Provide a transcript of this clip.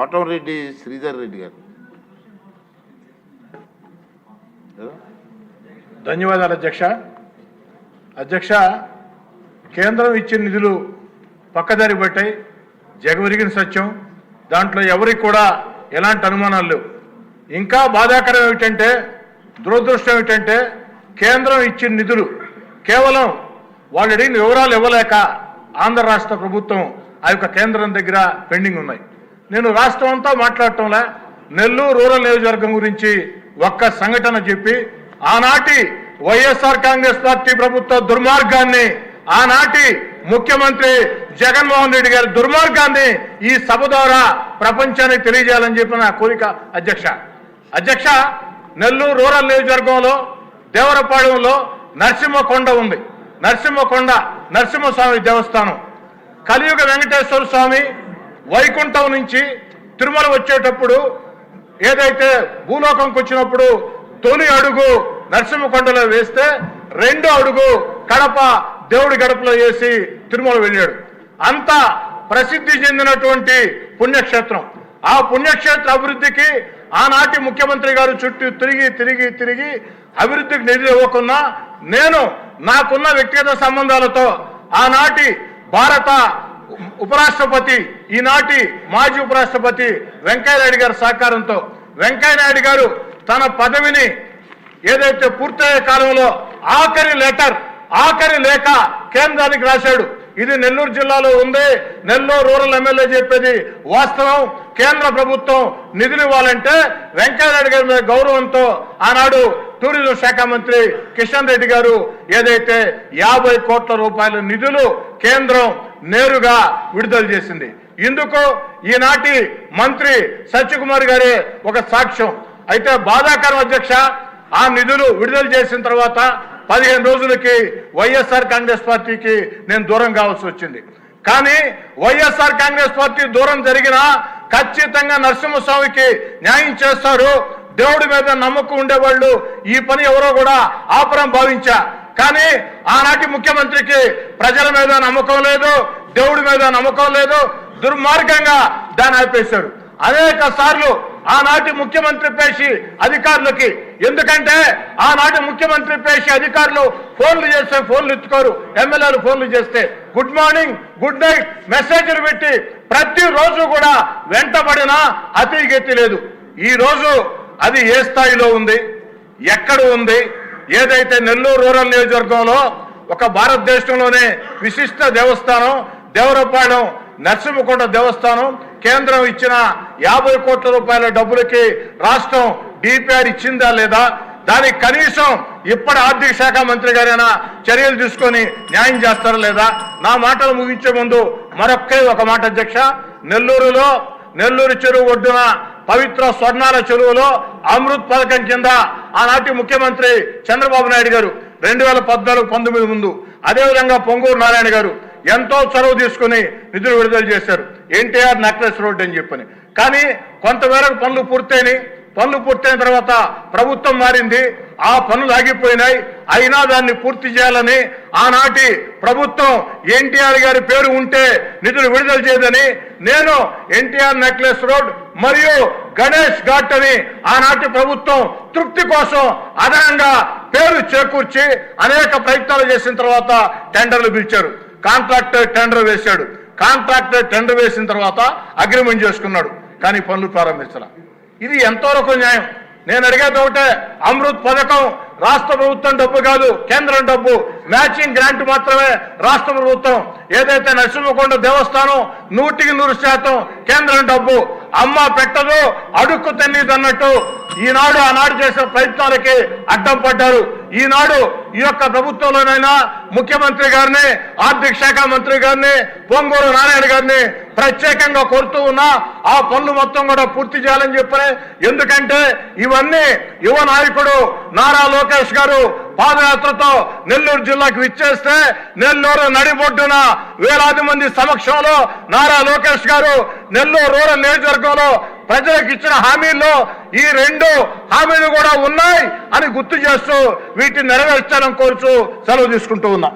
కోటంరెడ్డి శ్రీధర్ రెడ్డి గారు. ధన్యవాదాలు అధ్యక్ష. అధ్యక్ష, కేంద్రం ఇచ్చిన నిధులు పక్కదారి పట్టాయి, జగమెరిగిన సత్యం. దాంట్లో ఎవరికి కూడా ఎలాంటి అనుమానాలు లేవు. ఇంకా బాధాకరం ఏమిటంటే, దురదృష్టం ఏమిటంటే, కేంద్రం ఇచ్చిన నిధులు కేవలం వాళ్ళు అడిగిన వివరాలు ఇవ్వలేక ఆంధ్ర రాష్ట్ర ప్రభుత్వం ఆ యొక్క కేంద్రం దగ్గర పెండింగ్ ఉన్నాయి. నేను రాష్ట్రం అంతా మాట్లాడటంలా, నెల్లూరు రూరల్ నియోజకవర్గం గురించి ఒక్క సంఘటన చెప్పి ఆనాటి వైఎస్ఆర్ కాంగ్రెస్ పార్టీ ప్రభుత్వ దుర్మార్గాన్ని, ఆనాటి ముఖ్యమంత్రి జగన్మోహన్ రెడ్డి గారి దుర్మార్గాన్ని ఈ సభ ద్వారా ప్రపంచానికి తెలియజేయాలని చెప్పిన నా కోరిక అధ్యక్ష. నెల్లూరు రూరల్ నియోజకవర్గంలో దేవరపాడెంలో నరసింహకొండ ఉంది. నరసింహస్వామి దేవస్థానం. కలియుగ వెంకటేశ్వర స్వామి వైకుంఠం నుంచి తిరుమల వచ్చేటప్పుడు ఏదైతే భూలోకంకి వచ్చినప్పుడు తొలి అడుగు నరసింహకొండలో వేస్తే రెండో అడుగు కడప దేవుడి గడపలో వేసి తిరుమల వెళ్ళాడు. అంత ప్రసిద్ధి చెందినటువంటి పుణ్యక్షేత్రం. ఆ పుణ్యక్షేత్ర అభివృద్ధికి ఆనాటి ముఖ్యమంత్రి గారు చుట్టూ తిరిగి అభివృద్ధికి నిధులు ఇవ్వకున్నా, నేను నాకున్న వ్యక్తిగత సంబంధాలతో ఆనాటి భారత ఉపరాష్ట్రపతి, ఈనాటి మాజీ ఉపరాష్ట్రపతి వెంకయ్యనాయుడు గారి సహకారంతో వెంకయ్యనాయుడు గారు తన పదవిని ఏదైతే పూర్తయ్యే కాలంలో ఆఖరి లేఖ కేంద్రానికి రాశాడు. ఇది నెల్లూరు జిల్లాలో ఉంది. నెల్లూరు రూరల్ ఎమ్మెల్యే చెప్పేది వాస్తవం. కేంద్ర ప్రభుత్వం నిధులు ఇవ్వాలంటే వెంకయ్యనాయుడు గారి మీద గౌరవంతో ఆనాడు టూరిజం శాఖ మంత్రి కిషన్ రెడ్డి గారు ఏదైతే 50 కోట్ల రూపాయల నిధులు కేంద్రం నేరుగా విడుదల చేసింది. ఇందుకు ఈనాటి మంత్రి సత్యకుమార్ గారే ఒక సాక్ష్యం. అయితే బాధాకరం అధ్యక్ష, ఆ నిధులు విడుదల చేసిన తర్వాత 15 రోజులకి వైఎస్ఆర్ కాంగ్రెస్ పార్టీకి నేను దూరం కావాల్సి వచ్చింది. కానీ వైఎస్ఆర్ కాంగ్రెస్ పార్టీ దూరం జరిగినా ఖచ్చితంగా నరసింహస్వామికి న్యాయం చేస్తారు. దేవుడి మీద నమ్మకం ఉండేవాళ్ళు ఈ పని ఎవరో కూడా ఆపరం భావించా. కానీ ఆనాటి ముఖ్యమంత్రికి ప్రజల మీద నమ్మకం లేదు, దేవుడి మీద నమ్మకం లేదు. దుర్మార్గంగా దాన్ని ఆపేశారు. అనేక సార్లు ఆనాటి ముఖ్యమంత్రి పేషి అధికారులకి, ఎందుకంటే ఆనాటి ముఖ్యమంత్రి పేషి అధికారులు ఫోన్లు చేస్తే ఫోన్లు ఎత్తుకోరు. ఎమ్మెల్యేలు ఫోన్లు చేస్తే గుడ్ మార్నింగ్, గుడ్ నైట్ మెసేజ్లు పెట్టి ప్రతిరోజు కూడా వెంటబడినా అతిగెత్తి లేదు. ఈరోజు అది ఏ స్థాయిలో ఉంది, ఎక్కడ ఉంది? ఏదైతే నెల్లూరు రూరల్ నియోజకవర్గంలో ఒక భారతదేశంలోనే విశిష్ట దేవస్థానం దేవరపాడెం నరసింహకొండ దేవస్థానం, కేంద్రం ఇచ్చిన 50 కోట్ల రూపాయల డబ్బులకి రాష్ట్రం డిపిఆర్ ఇచ్చిందా లేదా? దానికి కనీసం ఇప్పటి ఆర్థిక శాఖ మంత్రి గారైనా చర్యలు తీసుకొని న్యాయం చేస్తారా లేదా? నా మాటలు ముగించే ముందు ఒక మాట అధ్యక్ష. నెల్లూరు చెరువు ఒడ్డున పవిత్ర స్వర్ణాల చెరువులో అమృత్ పథకం కింద ఆనాటి ముఖ్యమంత్రి చంద్రబాబు నాయుడు గారు 2014-19 ముందు, అదేవిధంగా పొంగూరు నారాయణ గారు ఎంతో చొరవ తీసుకుని నిధులు విడుదల చేశారు. ఎన్టీఆర్ నెక్లెస్ రోడ్ అని చెప్పని. కానీ కొంతమేరకు పనులు పూర్తయిన తర్వాత ప్రభుత్వం మారింది, ఆ పనులు ఆగిపోయినాయి. అయినా దాన్ని పూర్తి చేయాలని ఆనాటి ప్రభుత్వం ఎన్టీఆర్ గారి పేరు ఉంటే నిధులు విడుదల చేయదని నేను ఎన్టీఆర్ నెక్లెస్ రోడ్ మరియు గణేష్ ఘాట్ అని ఆనాటి ప్రభుత్వం తృప్తి కోసం అదనంగా పేరు చేకూర్చి అనేక ప్రయత్నాలు చేసిన తర్వాత టెండర్లు పిలిచారు. కాంట్రాక్టర్ టెండర్ వేశాడు. కాంట్రాక్టర్ టెండర్ వేసిన తర్వాత అగ్రిమెంట్ చేసుకున్నాడు. కానీ పనులు ప్రారంభించాల. ఇది ఎంతవరకు న్యాయం? నేను అడిగేది ఒకటే, అమృత్ పథకం రాష్ట్ర ప్రభుత్వం డబ్బు కాదు, కేంద్రం డబ్బు. మ్యాచింగ్ గ్రాంట్ మాత్రమే రాష్ట్ర ప్రభుత్వం. ఏదైతే నరసింహకొండ దేవస్థానం 100% కేంద్రం డబ్బు. అమ్మ పెట్టదు, అడుక్కు తిన్నది అన్నట్టు ఈనాడు ఆనాడు చేసే ప్రయత్నాలకి అడ్డం పడ్డారు. ఈనాడు ఈ యొక్క ప్రభుత్వంలోనైనా ముఖ్యమంత్రి గారిని, ఆర్థిక శాఖ మంత్రి గారిని, పొంగూరు నారాయణ గారిని ప్రత్యేకంగా కోరుతూ ఉన్నా ఆ పనులు మొత్తం కూడా పూర్తి చేయాలని చెప్పని. ఎందుకంటే ఇవన్నీ యువ నాయకుడు నారా లోకేష్ గారు పాదయాత్రతో నెల్లూరు జిల్లాకు విచ్చేస్తే నెల్లూరు నడిబొడ్డున వేలాది మంది సమక్షంలో నారా లోకేష్ గారు నెల్లూరు రూరల్ నియోజకవర్గంలో ప్రజలకు ఇచ్చిన హామీల్లో ఈ 2 హామీలు కూడా ఉన్నాయి అని గుర్తు చేస్తూ వీటిని నెరవేర్చాలని కోరుచూ సెలవు తీసుకుంటూ ఉన్నా.